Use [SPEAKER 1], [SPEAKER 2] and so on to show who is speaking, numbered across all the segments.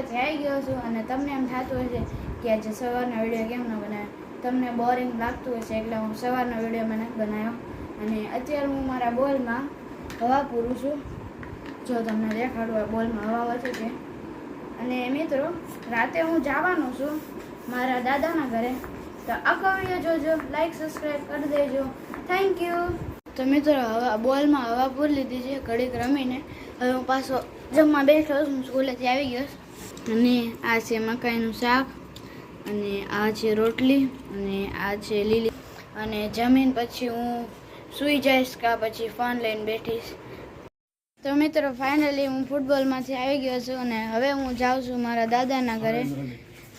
[SPEAKER 1] સ્કૂલેથી આવી ગયો છું અને તમને એમ થતું હશે કે આજે સવારના વિડીયો કેમ ન બનાવ્યો, તમને બોરિંગ લાગતું હશે એટલે હું સવારનો વિડીયો મને બનાવ્યો. અને અત્યારે હું મારા બોલમાં હવા પૂરું છું. જો તમને દેખાડું આ બોલમાં હવા વધે છે. અને મિત્રો રાતે હું જવાનો છું મારા દાદાના ઘરે, તો આખો વિડીયો જોજો, લાઈક સબસ્ક્રાઈબ કરી દેજો. Thank you. તો મિત્રો હવે બોલમાં હવા પૂરી લીધી છે ઘડીક રમીને. હવે હું પાછો જમવા બેઠો છું, સ્કૂલેથી આવી ગયો. અને આ છે મકાઈનું શાક, અને આ છે રોટલી, અને આ છે લીલી. અને જમીન પછી હું સૂઈ જઈશ કાં પછી ફોન લઈને બેઠીશ. તો મિત્રો ફાઇનલી હું ફૂટબોલમાંથી આવી ગયો છું અને હવે હું જાઉં છું મારા દાદાના ઘરે.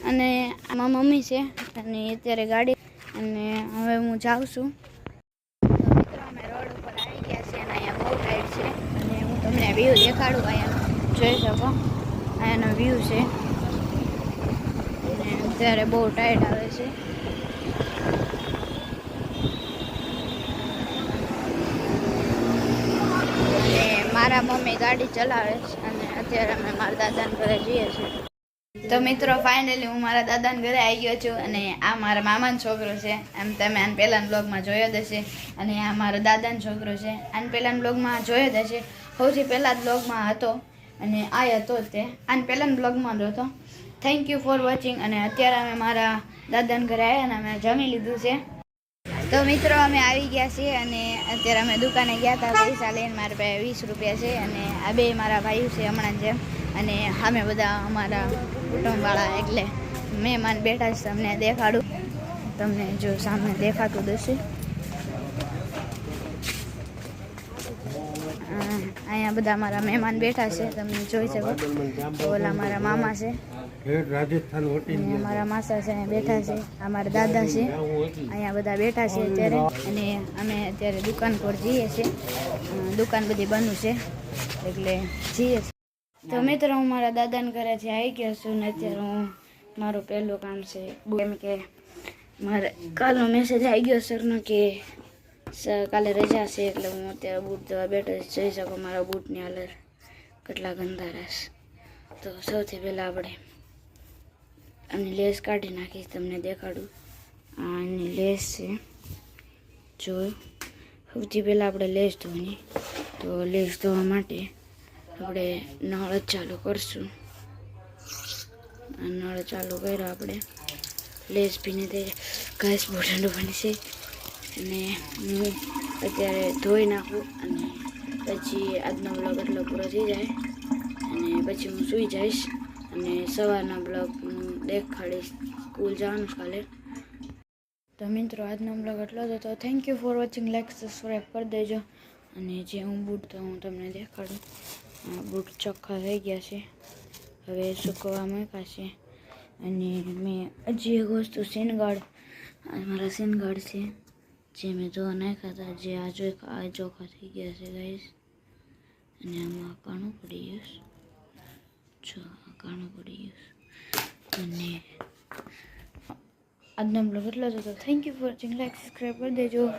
[SPEAKER 1] અને આમાં મમ્મી છે અને અત્યારે ગાડી, અને હવે હું જાઉં છું. તો મિત્રો અમે રોડ ઉપર આવી ગયા છે અને અહીંયા બહુ ટાઈટ છે અને હું તમને વ્યૂ દેખાડું. અહીંયાનો જોઈ શકો, અહીંયાનો વ્યૂ છે અને અત્યારે બહુ ટાઈટ આવે છે. મારા મમ્મી ગાડી ચલાવે છે અને અત્યારે અમે મારા દાદાના ઘરે જઈએ છીએ. તો મિત્રો ફાઇનલી હું મારા દાદાના ઘરે આવી ગયો છું અને આ મારા મામાનો છોકરો છે. એમ તમે આને પહેલાંના બ્લોગમાં જોયો જ હશે. અને આ મારા દાદાનો છોકરો છે. આને પહેલાંના બ્લોગમાં જોયો જ હશે. સૌથી પહેલાં જ બ્લોગમાં હતો અને આ હતો જ તે. આને પહેલાંના બ્લોગમાં જ હતો. Thank you for watching. અને અત્યારે અમે મારા દાદાના ઘરે આવ્યા અને અમે જમી લીધું છે. તો મિત્રો અમે આવી ગયા છીએ અને અત્યારે અમે દુકાને ગયા હતા પૈસા લઈને. મારા પાસે 20 રૂપિયા છે અને આ બે મારા ભાઈઓ છે હમણાં જેમ. અને અમે બધા અમારા કુટુંબવાળા એટલે મહેમાન બેઠા છે. તમને દેખાડું, તમને જો સામે દેખાતું હશે. અહીંયા બધા મારા મહેમાન બેઠા છે, તમે જોઈ શકો. ઓલા મારા મામા છે, મારા માસા છે અહીંયા બેઠા છે. આ મારા દાદા છે, અહીંયા બધા બેઠા છે અત્યારે. અને અમે અત્યારે દુકાન પર જઈએ છીએ. દુકાન બધી બંધ છે એટલે જઈએ છીએ. તો મિત્રો હું મારા દાદાના ઘરેથી આવી ગયો છું ને અત્યારે હું મારું પહેલું કામ છે એમ કે મારે કાલનો મેસેજ આવી ગયો સરનો કે કાલે રજા છે, એટલે હું અત્યારે બૂટ ધોવા બેઠો જોઈ શકો મારા બૂટની હાલત કેટલા ગંદા રહેશે. તો સૌથી પહેલાં આપણે આની લેસ કાઢી નાખીશ, તમને દેખાડું. આની લેસ છે, જો સૌથી પહેલાં આપણે લેસ ધોવાની. તો લેસ ધોવા માટે આપણે નળ ચાલુ કરશું. નળ ચાલુ કર્યો આપણે. લેસ પીને તે ઘાસ બહુ ઠંડુ બની છે અને હું અત્યારે ધોઈ નાખું અને પછી આજનો બ્લોગ એટલો પૂરો થઈ જાય અને પછી હું સૂઈ જઈશ અને સવારના બ્લોગ હું દેખાડીશ. સ્કૂલ જવાનું કાલે. તો મિત્રો આજનો બ્લોગ એટલો જ હતો. Thank you for watching. Like subscribe કરી દેજો. અને જે હું બૂટ તો હું તમને દેખાડું. બૂટ ચોખ્ખા થઈ ગયા છે, હવે સૂકવવા મૂક્યા છે. અને મેં હજી એક વસ્તુ સીનગાર્ડ, મારા સીનગાર્ડ છે જે મેં ધોવા નાખ્યા હતા, જે આ ચોખ્ખા થઈ ગયા છે ગાઈસ. અને આમાં કાણું પડી ગયું, જો આ કાણું પડી ગયું. અને આજનો બ્લોગ એટલો જ હતો. Thank you for watching. Like subscribe કરી દેજો.